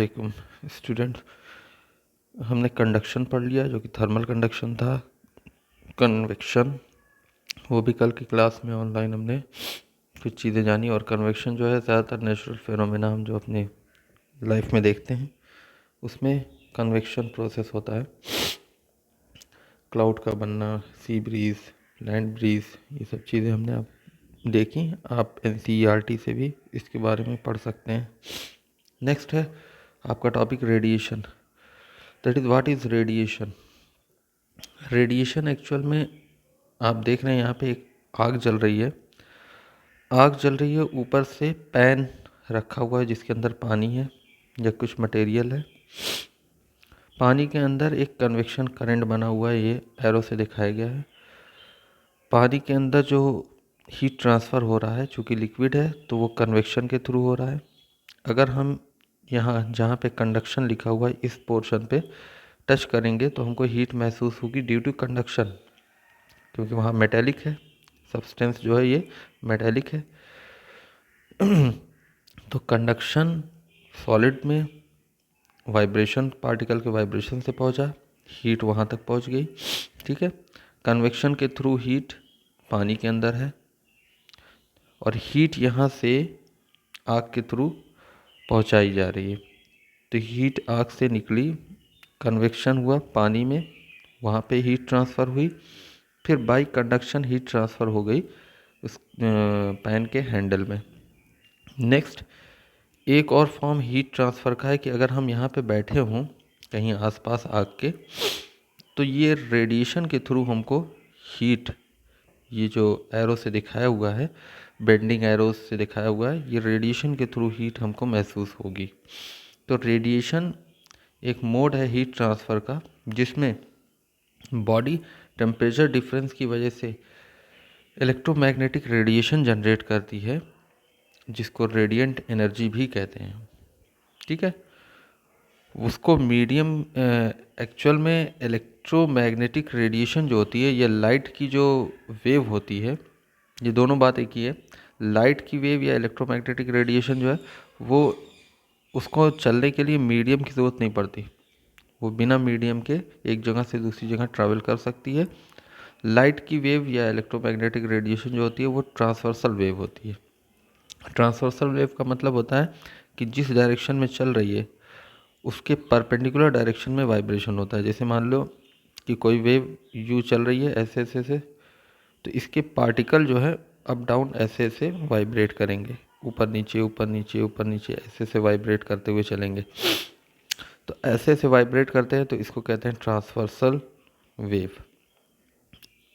वालेकुम स्टूडेंट्स। हमने कंडक्शन पढ़ लिया जो कि थर्मल कंडक्शन था। कन्वेक्शन वो भी कल की क्लास में ऑनलाइन हमने कुछ चीज़ें जानी। और कन्वेक्शन जो है ज़्यादातर नेचुरल फेनोमेना हम जो अपने लाइफ में देखते हैं उसमें कन्वेक्शन प्रोसेस होता है। क्लाउड का बनना, सी ब्रीज, लैंड ब्रीज, ये सब चीज़ें हमने अब देखी। आप NCERT से भी इसके बारे में पढ़ सकते हैं। नेक्स्ट है आपका topic radiation. That is what is radiation. Radiation actual में आप देख रहे हैं यहाँ पे एक आग जल रही है। आग जल रही है, ऊपर से पैन रखा हुआ है जिसके अंदर पानी है या कुछ मटेरियल है। पानी के अंदर एक कन्वेक्शन करंट बना हुआ है, ये एरो से दिखाया गया है। पानी के अंदर जो हीट ट्रांसफ़र हो रहा है, चूँकि लिक्विड है तो वो कन्वेक्शन के थ्रू हो रहा है। अगर हम यहाँ जहाँ पे कंडक्शन लिखा हुआ है इस पोर्शन पे टच करेंगे तो हमको हीट महसूस होगी ड्यू टू कंडक्शन, क्योंकि वहाँ मेटेलिक है, सब्सटेंस जो है ये मेटेलिक है। तो कंडक्शन सॉलिड में वाइब्रेशन, पार्टिकल के वाइब्रेशन से पहुँचा, हीट वहाँ तक पहुँच गई। ठीक है। कन्वेक्शन के थ्रू हीट पानी के अंदर है और हीट यहाँ से आग के थ्रू पहुँचाई जा रही है। तो हीट आग से निकली, कन्वेक्शन हुआ पानी में, वहाँ पे हीट ट्रांसफ़र हुई, फिर बाई कंडक्शन हीट ट्रांसफ़र हो गई उस पैन के हैंडल में। नेक्स्ट एक और फॉर्म हीट ट्रांसफ़र का है कि अगर हम यहाँ पे बैठे हों कहीं आसपास आग के, तो ये रेडिएशन के थ्रू हमको हीट, ये जो एरो से दिखाया हुआ है, बेंडिंग एरोस से दिखाया हुआ है, ये रेडिएशन के थ्रू हीट हमको महसूस होगी। तो रेडिएशन एक मोड है हीट ट्रांसफ़र का जिसमें बॉडी टेम्परेचर डिफरेंस की वजह से इलेक्ट्रोमैग्नेटिक रेडिएशन जनरेट करती है, जिसको रेडिएंट एनर्जी भी कहते हैं। ठीक है। उसको मीडियम एक्चुअल में इलेक्ट्रोमैग्नेटिक रेडिएशन जो होती है, ये लाइट की जो वेव होती है, ये दोनों बात एक ही है। लाइट की वेव या इलेक्ट्रोमैग्नेटिक रेडिएशन जो है वो, उसको चलने के लिए मीडियम की ज़रूरत नहीं पड़ती, वो बिना मीडियम के एक जगह से दूसरी जगह ट्रैवल कर सकती है। लाइट की वेव या इलेक्ट्रोमैग्नेटिक रेडिएशन जो होती है वो ट्रांसवर्सल वेव होती है। ट्रांसवर्सल वेव का मतलब होता है कि जिस डायरेक्शन में चल रही है उसके परपेंडिकुलर डायरेक्शन में वाइब्रेशन होता है। जैसे मान लो कि कोई वेव यू चल रही है ऐसे ऐसे से, तो इसके पार्टिकल जो है अप डाउन ऐसे ऐसे वाइब्रेट करेंगे, ऊपर नीचे ऊपर नीचे ऊपर नीचे ऐसे ऐसे वाइब्रेट करते हुए चलेंगे। तो ऐसे ऐसे वाइब्रेट करते हैं तो इसको कहते हैं ट्रांसवर्सल वेव।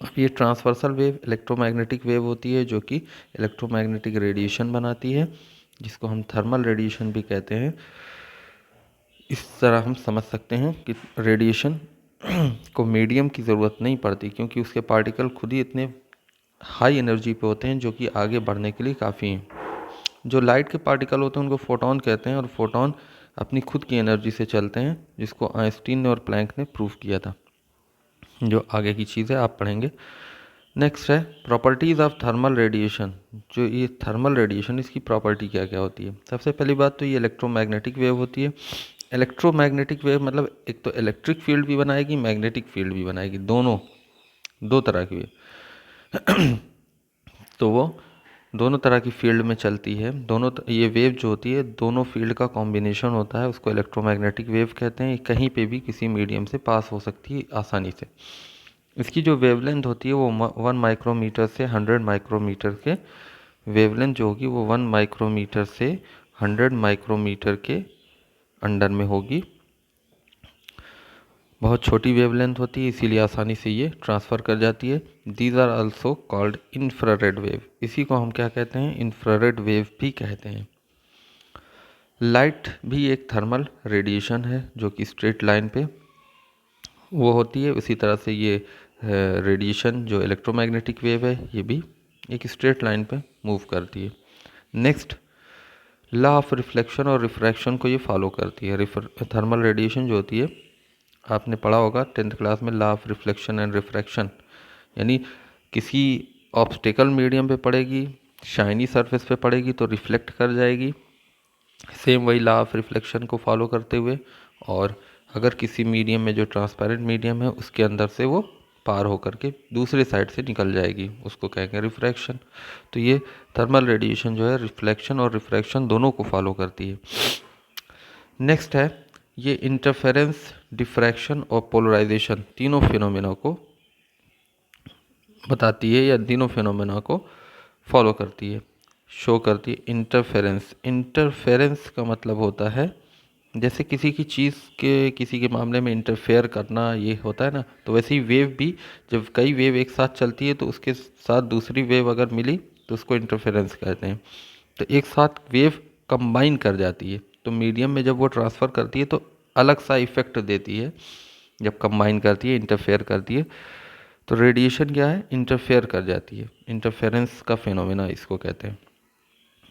अब ये ट्रांसवर्सल वेव इलेक्ट्रोमैग्नेटिक वेव होती है जो कि इलेक्ट्रोमैग्नेटिक रेडिएशन बनाती है, जिसको हम थर्मल रेडिएशन भी कहते हैं। इस तरह हम समझ सकते हैं कि रेडिएशन को मीडियम की ज़रूरत नहीं पड़ती, क्योंकि उसके पार्टिकल खुद ही इतने हाई एनर्जी पे होते हैं जो कि आगे बढ़ने के लिए काफ़ी हैं। जो लाइट के पार्टिकल होते हैं उनको फोटॉन कहते हैं, और फोटॉन अपनी खुद की एनर्जी से चलते हैं, जिसको आइंस्टीन ने और प्लैंक ने प्रूव किया था, जो आगे की चीज़ है आप पढ़ेंगे। नेक्स्ट है प्रॉपर्टीज़ ऑफ थर्मल रेडिएशन। जो ये थर्मल रेडिएशन, इसकी प्रॉपर्टी क्या क्या होती है। सबसे पहली बात तो ये इलेक्ट्रोमैग्नेटिक वेव होती है। इलेक्ट्रोमैग्नेटिक वेव मतलब एक तो इलेक्ट्रिक फील्ड भी बनाएगी, मैग्नेटिक फील्ड भी बनाएगी, दोनों, दो तरह की वेव। तो वो दोनों तरह की फील्ड में चलती है। ये वेव जो होती है दोनों फील्ड का कॉम्बिनेशन होता है, उसको इलेक्ट्रोमैग्नेटिक वेव कहते हैं। कहीं पे भी किसी मीडियम से पास हो सकती है आसानी से। इसकी जो वेवलेंथ होती है वो 1 माइक्रोमीटर से 100 माइक्रोमीटर के, वेवलेंथ जो होगी वो 1 माइक्रोमीटर से 100 माइक्रोमीटर के अंडर में होगी। बहुत छोटी वेवलेंथ होती है, इसीलिए आसानी से ये ट्रांसफ़र कर जाती है। These are also called infrared wave. इसी को हम क्या कहते हैं, इंफ्रारेड वेव भी कहते हैं। लाइट भी एक थर्मल रेडिएशन है जो कि स्ट्रेट लाइन पे वो होती है। उसी तरह से ये रेडिएशन जो इलेक्ट्रोमैग्नेटिक वेव है ये भी एक स्ट्रेट लाइन पे मूव करती है। नेक्स्ट लॉ ऑफ रिफ्लेक्शन और रिफ्रैक्शन को ये फॉलो करती है। थर्मल रेडिएशन जो होती है, आपने पढ़ा होगा 10th क्लास में, law of reflection and refraction, यानी किसी ऑब्स्टेकल मीडियम पे पड़ेगी, शाइनी सरफेस पे पड़ेगी तो रिफ्लेक्ट कर जाएगी, सेम वही लॉ ऑफ रिफ्लेक्शन को फॉलो करते हुए, और अगर किसी मीडियम में जो ट्रांसपेरेंट मीडियम है उसके अंदर से वो पार होकर के दूसरे साइड से निकल जाएगी, उसको कहेंगे रिफ्रैक्शन। तो ये थर्मल रेडिएशन जो है रिफ्लेक्शन और रिफ्रैक्शन दोनों को फॉलो करती है। नेक्स्ट है ये इंटरफेरेंस, डिफ्रैक्शन और पोलराइजेशन तीनों फिनोमेना को बताती है या तीनों फिनोमेना को फॉलो करती है, शो करती है। इंटरफेरेंस, इंटरफेरेंस का मतलब होता है जैसे किसी की चीज़ के किसी के मामले में इंटरफेयर करना ये होता है ना, तो वैसे ही वेव भी जब कई वेव एक साथ चलती है तो उसके साथ दूसरी वेव अगर मिली तो उसको इंटरफेरेंस कहते हैं। तो एक साथ वेव कंबाइन कर जाती है, तो मीडियम में जब वो ट्रांसफ़र करती है तो अलग सा इफेक्ट देती है जब कंबाइन करती है, इंटरफेयर करती है। तो रेडिएशन क्या है, इंटरफेयर कर जाती है, इंटरफेरेंस का फिनोमेना इसको कहते हैं।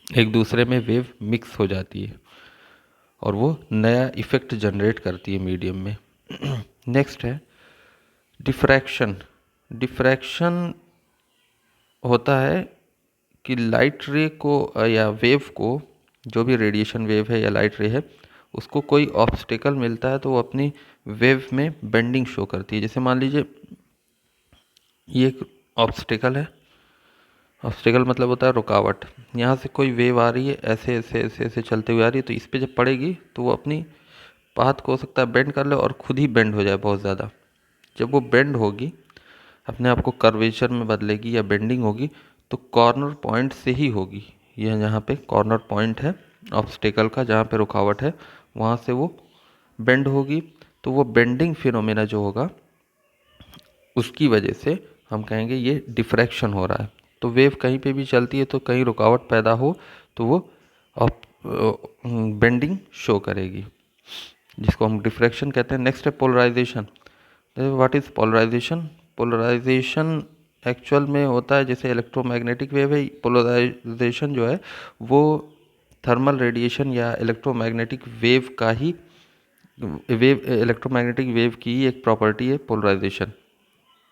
एक दूसरे में वेव मिक्स हो जाती है और वो नया इफेक्ट जनरेट करती है मीडियम में। नेक्स्ट है डिफ्रैक्शन। डिफ्रैक्शन होता है कि लाइट रे को या वेव को, जो भी रेडिएशन वेव है या लाइट रे है, उसको कोई ऑब्स्टेकल मिलता है तो वो अपनी वेव में बेंडिंग शो करती है। जैसे मान लीजिए ये एक ऑब्स्टेकल है, ऑब्स्टेकल मतलब होता है रुकावट। यहाँ से कोई वेव आ रही है, ऐसे ऐसे ऐसे ऐसे चलते हुए आ रही है, तो इस पर जब पड़ेगी तो वो अपनी पाथ को हो सकता है बेंड कर ले और खुद ही बेंड हो जाए बहुत ज़्यादा। जब वो बेंड होगी, अपने आप को कर्वेचर में बदलेगी या बेंडिंग होगी, तो कॉर्नर पॉइंट से ही होगी। यह यहाँ पे कॉर्नर पॉइंट है ऑब्स्टेकल का, जहाँ पे रुकावट है वहाँ से वो बेंड होगी। तो वो बेंडिंग फिनोमेना जो होगा उसकी वजह से हम कहेंगे ये डिफ्रैक्शन हो रहा है। तो वेव कहीं पे भी चलती है तो कहीं रुकावट पैदा हो तो वो बेंडिंग शो करेगी, जिसको हम डिफ्रैक्शन कहते हैं। नेक्स्ट है polarisation. What is polarisation? Polarisation actual में होता है जैसे इलेक्ट्रोमैग्नेटिक वेव है, पोलराइजेशन जो है वो थर्मल रेडिएशन या इलेक्ट्रोमैग्नेटिक वेव का ही इलेक्ट्रोमैग्नेटिक वेव की ही एक प्रॉपर्टी है पोलराइजेशन।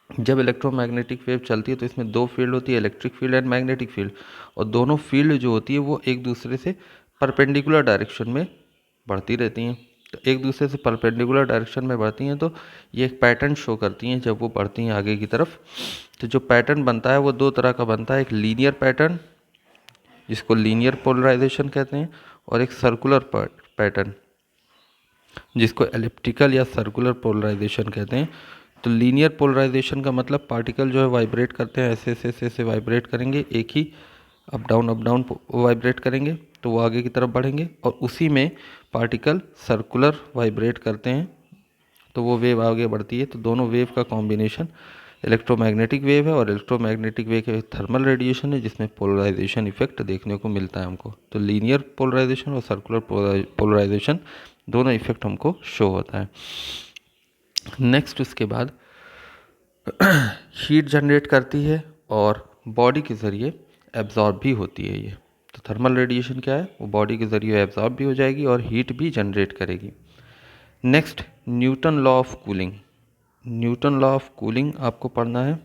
जब इलेक्ट्रोमैग्नेटिक वेव चलती है तो इसमें दो फील्ड होती है, electric field and magnetic field, और दोनों फील्ड जो होती है वो एक दूसरे से परपेंडिकुलर डायरेक्शन में बढ़ती रहती हैं। तो एक दूसरे से परपेंडिकुलर डायरेक्शन में बढ़ती हैं तो ये एक पैटर्न शो करती हैं जब वो बढ़ती हैं आगे की तरफ। तो जो पैटर्न बनता है वो दो तरह का बनता है, एक लीनियर पैटर्न जिसको लीनियर पोलराइजेशन कहते हैं, और एक सर्कुलर पैटर्न जिसको एलिप्टिकल या सर्कुलर पोलराइजेशन कहते हैं। तो लीनियर पोलराइजेशन का मतलब पार्टिकल जो है वाइब्रेट करते हैं, ऐसे ऐसे ऐसे ऐसे वाइब्रेट करेंगे, एक ही अप डाउन वाइब्रेट करेंगे तो वो आगे की तरफ बढ़ेंगे, और उसी में पार्टिकल सर्कुलर वाइब्रेट करते हैं तो वो वेव आगे बढ़ती है। तो दोनों वेव का कॉम्बिनेशन इलेक्ट्रोमैग्नेटिक वेव है, और इलेक्ट्रोमैग्नेटिक वेव के थर्मल रेडिएशन है जिसमें पोलराइजेशन इफेक्ट देखने को मिलता है हमको। तो लीनियर पोलराइजेशन और सर्कुलर पोलराइजेशन दोनों इफेक्ट हमको शो होता है। नेक्स्ट उसके बाद हीट जनरेट करती है और बॉडी के ज़रिए एब्जॉर्ब भी होती है ये। तो थर्मल रेडिएशन क्या है, वो बॉडी के ज़रिए एब्जॉर्ब भी हो जाएगी और हीट भी जनरेट करेगी। Next Newton law of cooling. Newton law of cooling आपको पढ़ना है।